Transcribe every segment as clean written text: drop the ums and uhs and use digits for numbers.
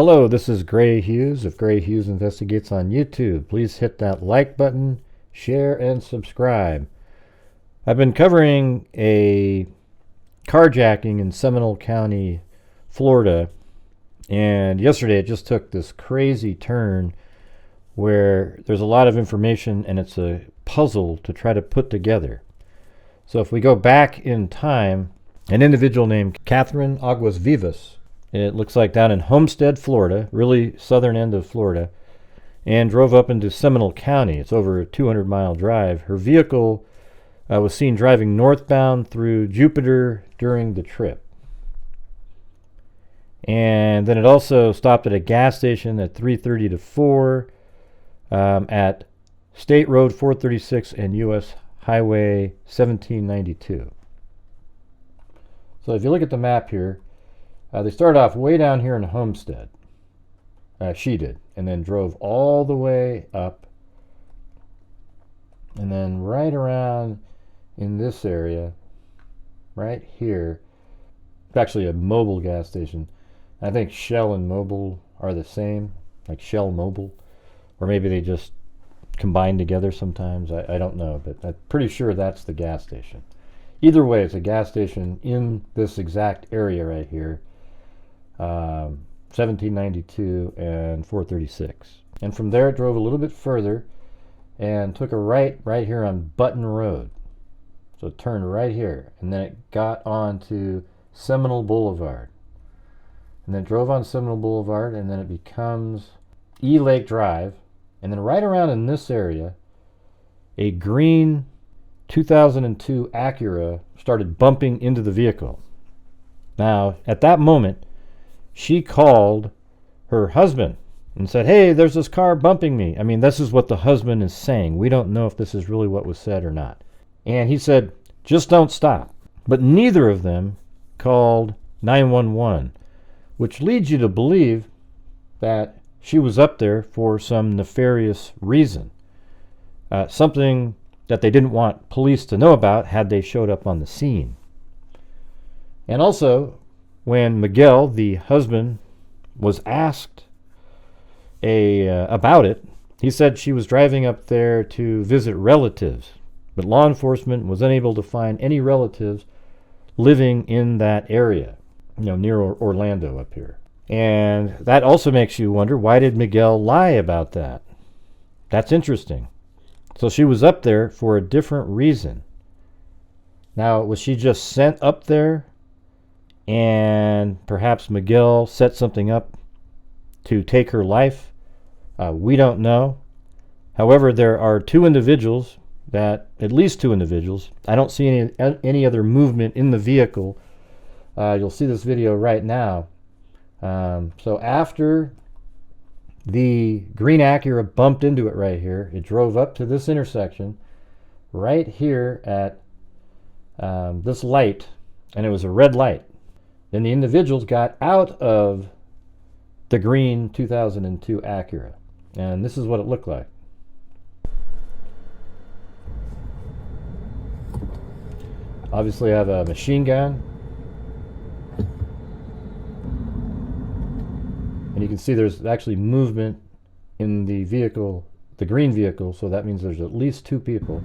Hello, this is Grant Hughes of Grant Hughes Investigates on YouTube. Please hit that like button, share, and subscribe. I've been covering a carjacking in Seminole County, Florida, and yesterday it just took this crazy turn where there's a lot of information and it's a puzzle to try to put together. So if we go back in time, an individual named Catherine Aguasvivas, it looks like down in Homestead, Florida, really southern end of Florida, and drove up into Seminole County. It's over a 200-mile drive. Her vehicle was seen driving northbound through Jupiter during the trip. And then it also stopped at a gas station at 3:30 to 4 at State Road 436 and U.S. Highway 1792. So if you look at the map here, they started off way down here in Homestead. She did. And then drove all the way up. And then right around in this area, right here, it's actually a mobile gas station. I think Shell and Mobil are the same, like Shell Mobil. Or maybe they just combine together sometimes. I don't know, but I'm pretty sure that's the gas station. Either way, it's a gas station in this exact area right here. 1792 and 436. And from there it drove a little bit further and took a right here on Button Road. So it turned right here, and then it got onto Seminole Boulevard. And then it drove on Seminole Boulevard, and then it becomes E Lake Drive. And then right around in this area, a green 2002 Acura started bumping into the vehicle. Now, at that moment, she called her husband and said, "Hey, there's this car bumping me." I mean, this is what the husband is saying. We don't know if this is really what was said or not. And he said, "Just don't stop." But neither of them called 911, which leads you to believe that she was up there for some nefarious reason. Something that they didn't want police to know about had they showed up on the scene. And also, when Miguel, the husband, was asked about it, he said she was driving up there to visit relatives, but law enforcement was unable to find any relatives living in that area, near Orlando up here. And that also makes you wonder, why did Miguel lie about that? That's interesting. So she was up there for a different reason. Now, was she just sent up there and perhaps Miguel set something up to take her life? We don't know. However, there are at least two individuals. I don't see any other movement in the vehicle. You'll see this video right now. So after the green Acura bumped into it right here, it drove up to this intersection right here at this light, and it was a red light. Then the individuals got out of the green 2002 Acura, and this is what it looked like. Obviously I have a machine gun, and you can see there's actually movement in the vehicle, the green vehicle, so that means there's at least two people.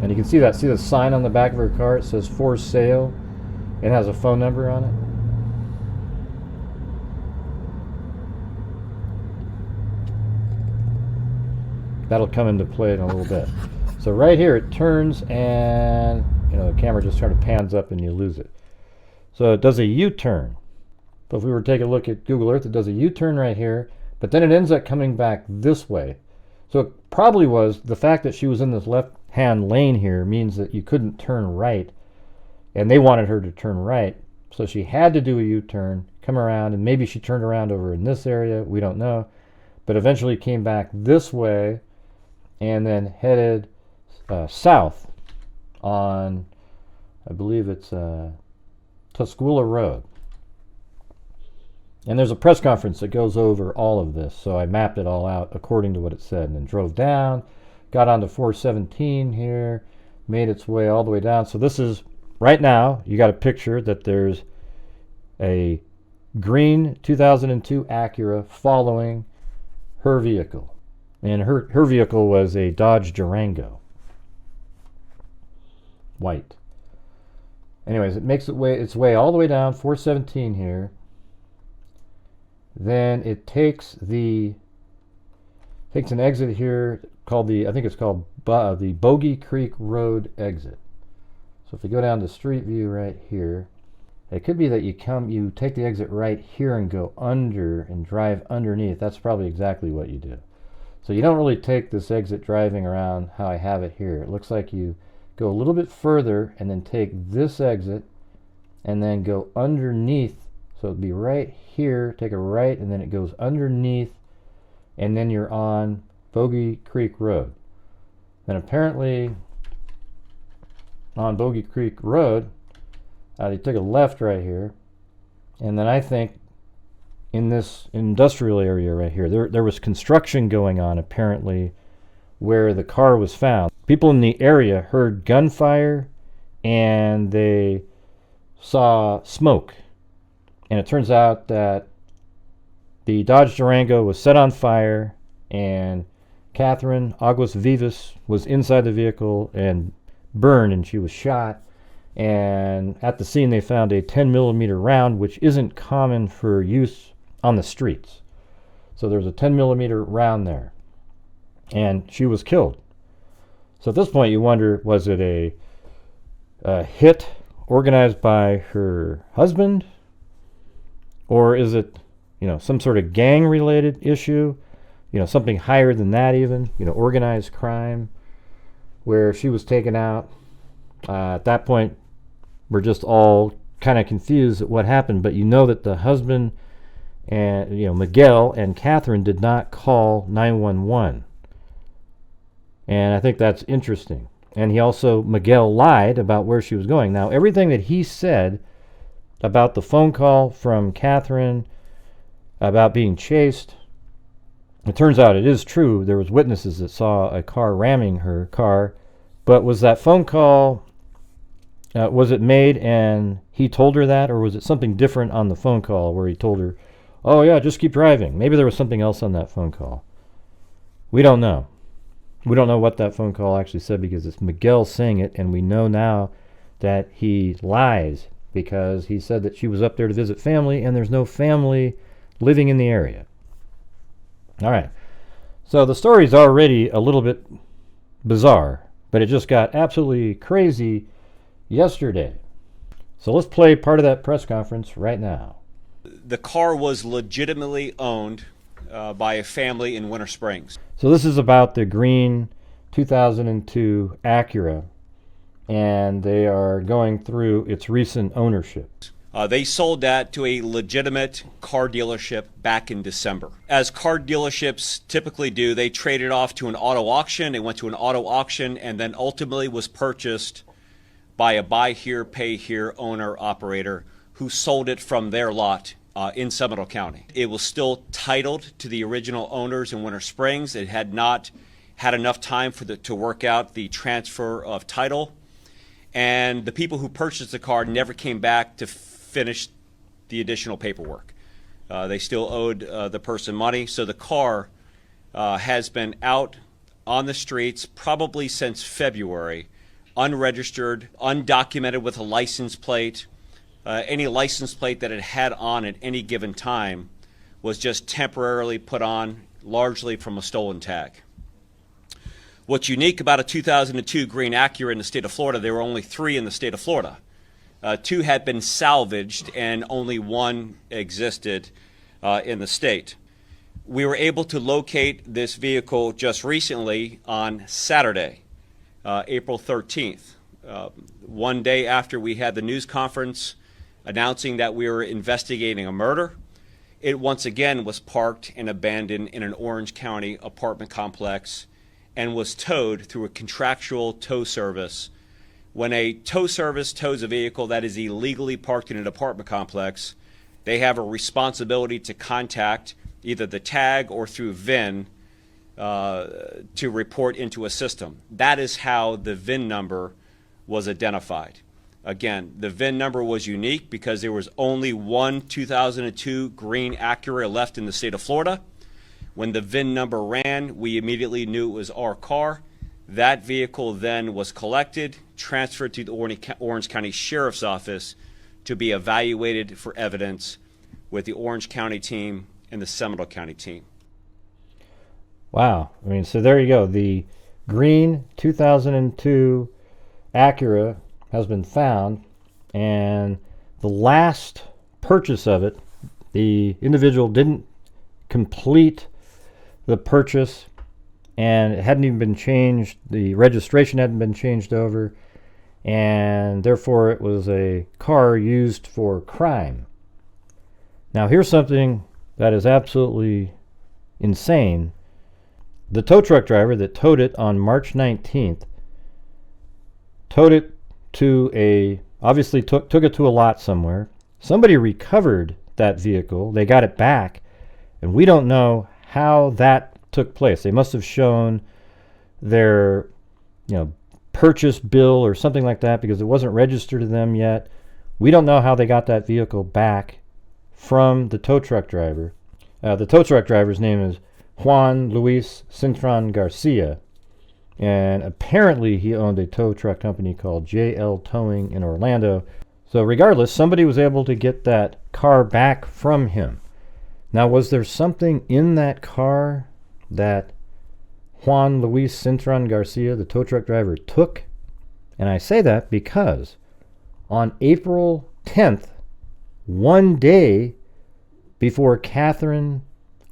And you can see the sign on the back of her car. It says "For Sale." It has a phone number on it. That'll come into play in a little bit. So right here it turns, and the camera just sort of pans up and you lose it. So it does a U-turn. But if we were to take a look at Google Earth, it does a U-turn right here, but then it ends up coming back this way. So it probably was the fact that she was in this left-hand lane here means that you couldn't turn right, and they wanted her to turn right. So she had to do a U-turn, come around, and maybe she turned around over in this area. We don't know. But eventually came back this way and then headed south on, I believe it's Tuscaloosa Road. And there's a press conference that goes over all of this, so I mapped it all out according to what it said, and then drove down, got onto 417 here, made its way all the way down. So this is, right now, you got a picture that there's a green 2002 Acura following her vehicle. And her vehicle was a Dodge Durango. White. Anyways, it makes its way all the way down, 417 here. Then it takes an exit here called I think it's called the Bogey Creek Road exit. So if you go down to Street View right here, it could be that you take the exit right here and go under and drive underneath. That's probably exactly what you do. So you don't really take this exit driving around how I have it here. It looks like you go a little bit further and then take this exit and then go underneath. So it'd be right here, take a right, and then it goes underneath, and then you're on Bogey Creek Road. Then apparently on Bogey Creek Road, they took a left right here, and then I think in this industrial area right here, there was construction going on apparently where the car was found. People in the area heard gunfire and they saw smoke. And it turns out that the Dodge Durango was set on fire, and Catherine Aguasvivas was inside the vehicle and burned, and she was shot. And at the scene, they found a 10mm round, which isn't common for use on the streets. So there was a 10mm round there, and she was killed. So at this point, you wonder, was it a hit organized by her husband? Or is it, some sort of gang-related issue? Something higher than that even, organized crime, where she was taken out. At that point, we're just all kind of confused at what happened. But you know that the husband and, Miguel and Catherine did not call 911. And I think that's interesting. And Miguel lied about where she was going. Now, everything that he said about the phone call from Catherine, about being chased, it turns out it is true. There was witnesses that saw a car ramming her car. But was that phone call, was it made and he told her that, or was it something different on the phone call where he told her, oh yeah, just keep driving? Maybe there was something else on that phone call. We don't know. We don't know what that phone call actually said, because it's Miguel saying it, and we know now that he lies, because he said that she was up there to visit family, and there's no family living in the area. All right. So the story's already a little bit bizarre, but it just got absolutely crazy yesterday. So let's play part of that press conference right now. The car was legitimately owned by a family in Winter Springs. So this is about the green 2002 Acura, and they are going through its recent ownership. They sold that to a legitimate car dealership back in December. As car dealerships typically do, they traded off to an auto auction. It went to an auto auction and then ultimately was purchased by a buy here, pay here owner operator who sold it from their lot in Seminole County. It was still titled to the original owners in Winter Springs. It had not had enough time to work out the transfer of title. And the people who purchased the car never came back to finish the additional paperwork. They still owed the person money. So the car has been out on the streets probably since February, unregistered, undocumented with a license plate. Any license plate that it had on at any given time was just temporarily put on, largely from a stolen tag. What's unique about a 2002 green Acura in the state of Florida, there were only 3 in the state of Florida. 2 had been salvaged and only 1 existed in the state. We were able to locate this vehicle just recently on Saturday, April 13th. One day after we had the news conference announcing that we were investigating a murder, it once again was parked and abandoned in an Orange County apartment complex and was towed through a contractual tow service. When a tow service tows a vehicle that is illegally parked in an apartment complex, they have a responsibility to contact either the tag or through VIN to report into a system. That is how the VIN number was identified. Again, the VIN number was unique because there was only one 2002 green Acura left in the state of Florida. When the VIN number ran, we immediately knew it was our car. That vehicle then was collected, transferred to the Orange County Sheriff's Office to be evaluated for evidence with the Orange County team and the Seminole County team. Wow. I mean, so there you go. The green 2002 Acura has been found, and the last purchase of it, the individual didn't complete the purchase, and it hadn't even been changed. The registration hadn't been changed over, and therefore it was a car used for crime. Now, here's something that is absolutely insane. The tow truck driver that towed it on March 19th towed it to obviously took it to a lot somewhere. Somebody recovered that vehicle. They got it back, and we don't know how that took place. They must have shown their, purchase bill or something like that, because it wasn't registered to them yet. We don't know how they got that vehicle back from the tow truck driver. The tow truck driver's name is Juan Luis Cintron Garcia, and apparently he owned a tow truck company called JL Towing in Orlando. So regardless, somebody was able to get that car back from him. Now, was there something in that car that Juan Luis Cintron Garcia, the tow truck driver, took? And I say that because on April 10th, one day before Catherine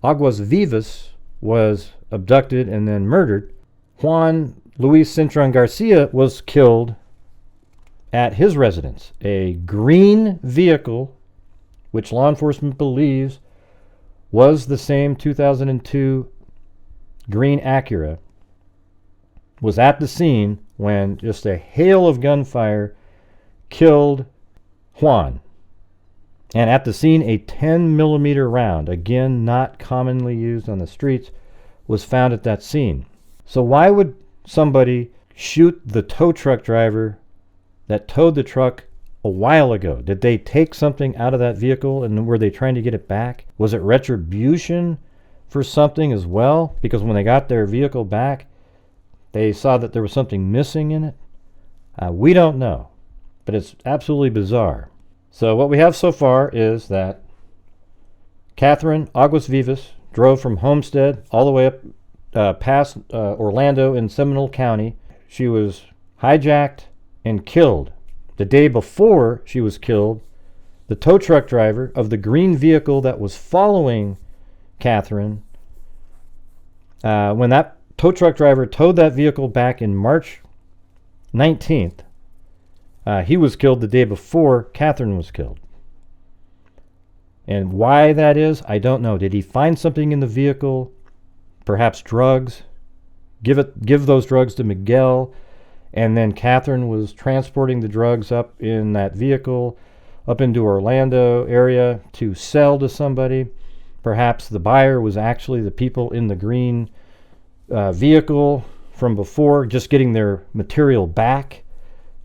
Aguasvivas was abducted and then murdered, Juan Luis Cintron Garcia was killed at his residence. A green vehicle, which law enforcement believes was the same 2002 green Acura, was at the scene when just a hail of gunfire killed Juan. And at the scene, a 10-millimeter round, again not commonly used on the streets, was found at that scene. So why would somebody shoot the tow truck driver that towed the truck a while ago? Did they take something out of that vehicle, and were they trying to get it back? Was it retribution for something as well? Because when they got their vehicle back, they saw that there was something missing in it? We don't know, but it's absolutely bizarre. So what we have so far is that Catherine Aguasvivas drove from Homestead all the way up past Orlando in Seminole County. She was hijacked and killed. The day before she was killed, the tow truck driver of the green vehicle that was following Catherine, when that tow truck driver towed that vehicle back in March 19th, he was killed the day before Catherine was killed. And why that is, I don't know. Did he find something in the vehicle? Perhaps drugs? Give those drugs to Miguel, and then Catherine was transporting the drugs up in that vehicle up into Orlando area to sell to somebody. Perhaps the buyer was actually the people in the green vehicle from before, just getting their material back,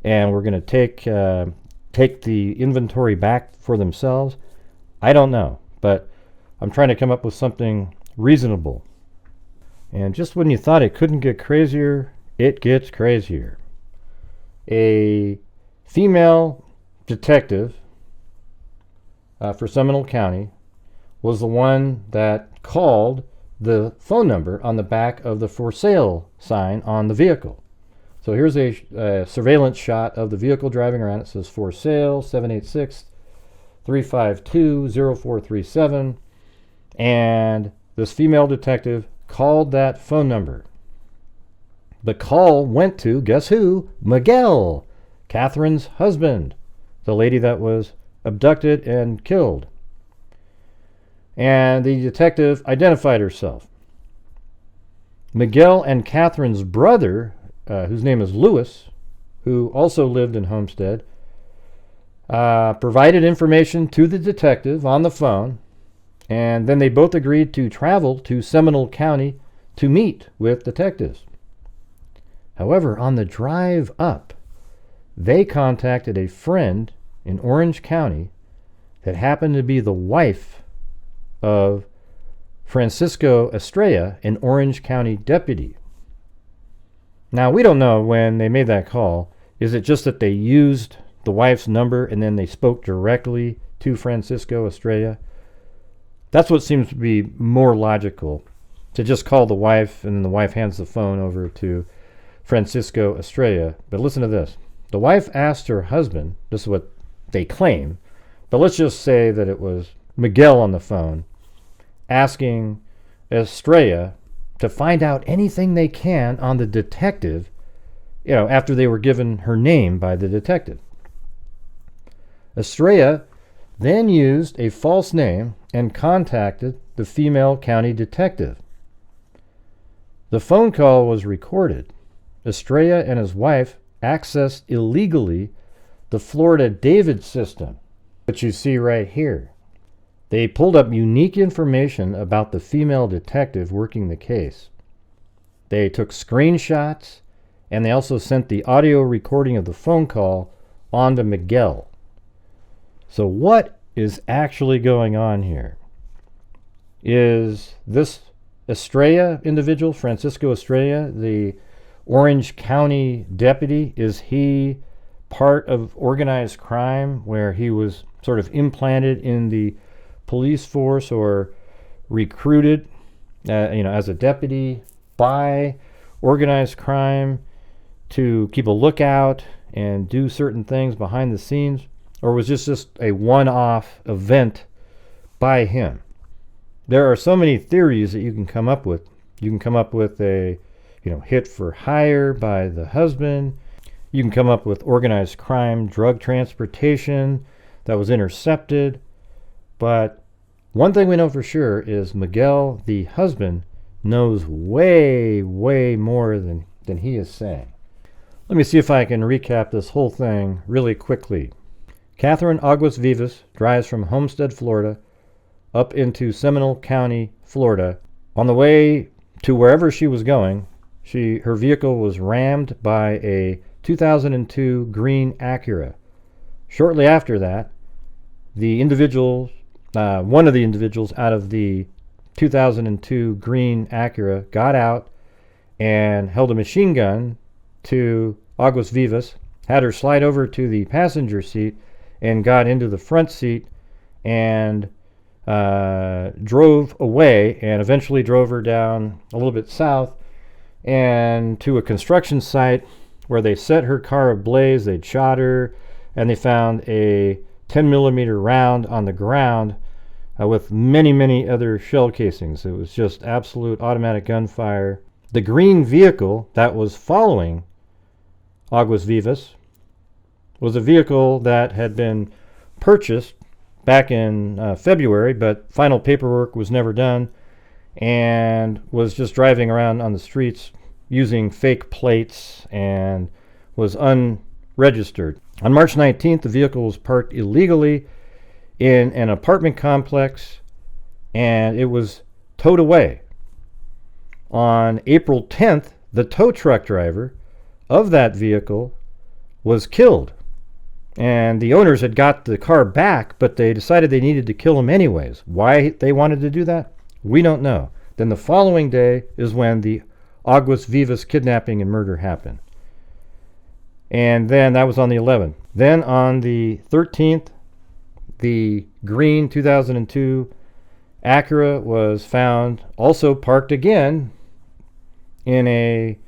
and we're going to take the inventory back for themselves. I don't know, but I'm trying to come up with something reasonable. And just when you thought it couldn't get crazier, it gets crazier. A female detective for Seminole County was the one that called the phone number on the back of the for sale sign on the vehicle. So here's a surveillance shot of the vehicle driving around. It says for sale, 786-352-0437. And this female detective called that phone number. The call went to, guess who? Miguel, Catherine's husband, the lady that was abducted and killed. And the detective identified herself. Miguel and Catherine's brother, whose name is Louis, who also lived in Homestead, provided information to the detective on the phone, and then they both agreed to travel to Seminole County to meet with detectives. However, on the drive up, they contacted a friend in Orange County that happened to be the wife of Francisco Estrella, an Orange County deputy. Now, we don't know when they made that call. Is it just that they used the wife's number and then they spoke directly to Francisco Estrella? That's what seems to be more logical, to just call the wife and then the wife hands the phone over to Francisco Estrella. But listen to this. The wife asked her husband, this is what they claim, but let's just say that it was Miguel on the phone, asking Estrella to find out anything they can on the detective, after they were given her name by the detective. Estrella then used a false name and contacted the female county detective. The phone call was recorded. Estrella and his wife accessed illegally the Florida David system, which you see right here. They pulled up unique information about the female detective working the case. They took screenshots, and they also sent the audio recording of the phone call on to Miguel. So what is actually going on here? Is this Estrella individual, Francisco Estrella, the Orange County deputy, is he part of organized crime where he was sort of implanted in the police force or recruited as a deputy by organized crime to keep a lookout and do certain things behind the scenes? Or was this just a one-off event by him? There are so many theories that you can come up with. You can come up with a hit for hire by the husband. You can come up with organized crime, drug transportation that was intercepted. But one thing we know for sure is Miguel, the husband, knows way, way more than he is saying. Let me see if I can recap this whole thing really quickly. Catherine Aguasvivas drives from Homestead, Florida, up into Seminole County, Florida. On the way to wherever she was going, her vehicle was rammed by a 2002 green Acura. Shortly after that, one of the individuals out of the 2002 green Acura got out and held a machine gun to Aguasvivas, had her slide over to the passenger seat, and got into the front seat and drove away, and eventually drove her down a little bit south and to a construction site where they set her car ablaze. They shot her, and they found a 10 millimeter round on the ground with many, many other shell casings. It was just absolute automatic gunfire. The green vehicle that was following Aguasvivas was a vehicle that had been purchased back in February, but final paperwork was never done, and was just driving around on the streets using fake plates and was unregistered. On March 19th, the vehicle was parked illegally in an apartment complex, and it was towed away. On April 10th, the tow truck driver of that vehicle was killed. And the owners had got the car back, but they decided they needed to kill him anyways. Why they wanted to do that, we don't know. Then the following day is when the Aguasvivas kidnapping and murder happened. And then that was on the 11th. Then on the 13th, the green 2002 Acura was found also parked again in a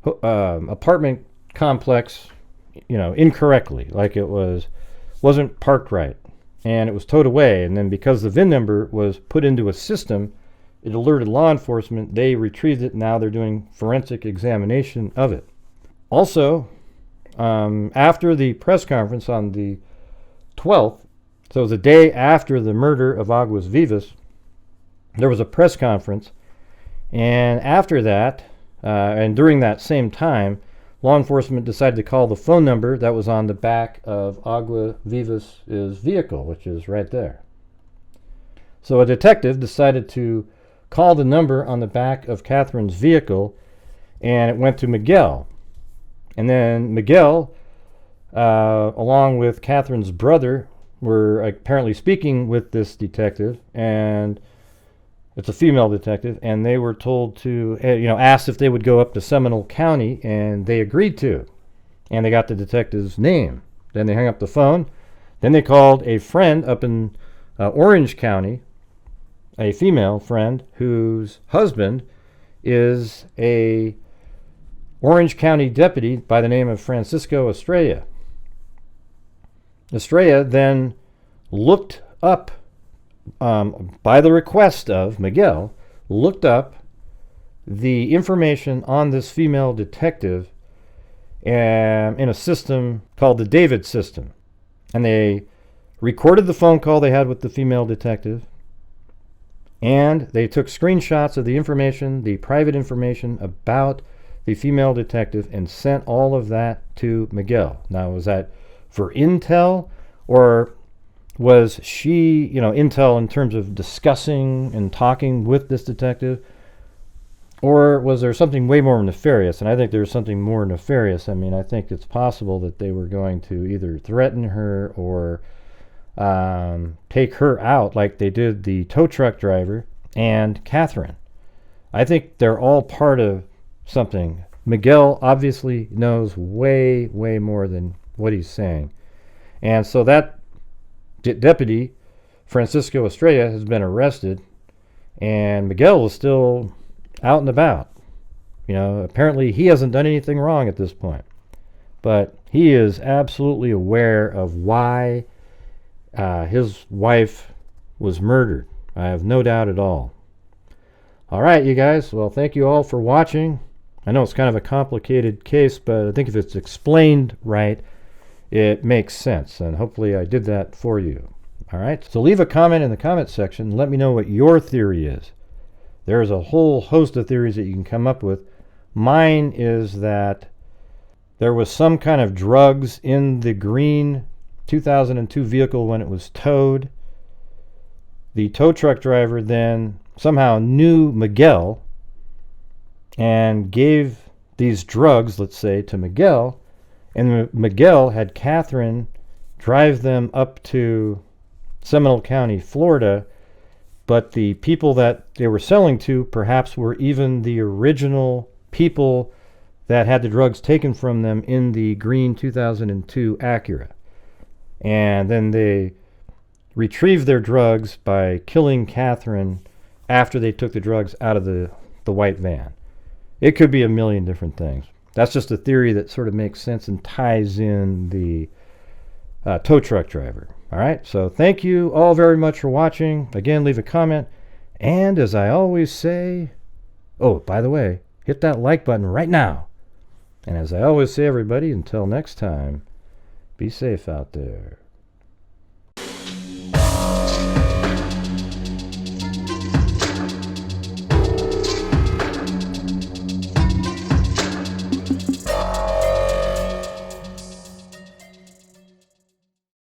apartment complex, incorrectly, like it wasn't parked right, and it was towed away. And then because the VIN number was put into a system, it alerted law enforcement. They retrieved it. Now they're doing forensic examination of it. Also, after the press conference on the 12th, so the day after the murder of Aguasvivas, there was a press conference, and after that, and during that same time, law enforcement decided to call the phone number that was on the back of Aguasvivas' vehicle, which is right there. So a detective decided to call the number on the back of Catherine's vehicle, and it went to Miguel. And then Miguel, along with Catherine's brother, were apparently speaking with this detective, and it's a female detective, and they were told to, asked if they would go up to Seminole County, and they agreed to. And they got the detective's name. Then they hung up the phone. Then they called a friend up in Orange County, a female friend whose husband is a Orange County deputy by the name of Francisco Estrella. Estrella then looked up, by the request of Miguel, looked up the information on this female detective in a system called the David system. And they recorded the phone call they had with the female detective, and they took screenshots of the information, the private information about the female detective, and sent all of that to Miguel. Now, was that for intel, or was she, intel in terms of discussing and talking with this detective? Or was there something way more nefarious? And I think there's something more nefarious. I mean, I think it's possible that they were going to either threaten her or take her out like they did the tow truck driver and Catherine. I think they're all part of something. Miguel obviously knows way, way more than what he's saying. And so that deputy, Francisco Estrella, has been arrested, and Miguel is still out and about. Apparently he hasn't done anything wrong at this point. But he is absolutely aware of why his wife was murdered. I have no doubt at all. All right, you guys. Well, thank you all for watching. I know it's kind of a complicated case, but I think if it's explained right, it makes sense, and hopefully I did that for you. All right, so leave a comment in the comment section and let me know what your theory is. There's a whole host of theories that you can come up with. Mine is that there was some kind of drugs in the green 2002 vehicle when it was towed. The tow truck driver then somehow knew Miguel and gave these drugs, let's say, to Miguel, and Miguel had Catherine drive them up to Seminole County, Florida, but the people that they were selling to perhaps were even the original people that had the drugs taken from them in the green 2002 Acura. And then they retrieved their drugs by killing Catherine after they took the drugs out of the white van. It could be a million different things. That's just a theory that sort of makes sense and ties in the tow truck driver. All right, so thank you all very much for watching. Again, leave a comment. And as I always say, oh, by the way, hit that like button right now. And as I always say, everybody, until next time, be safe out there.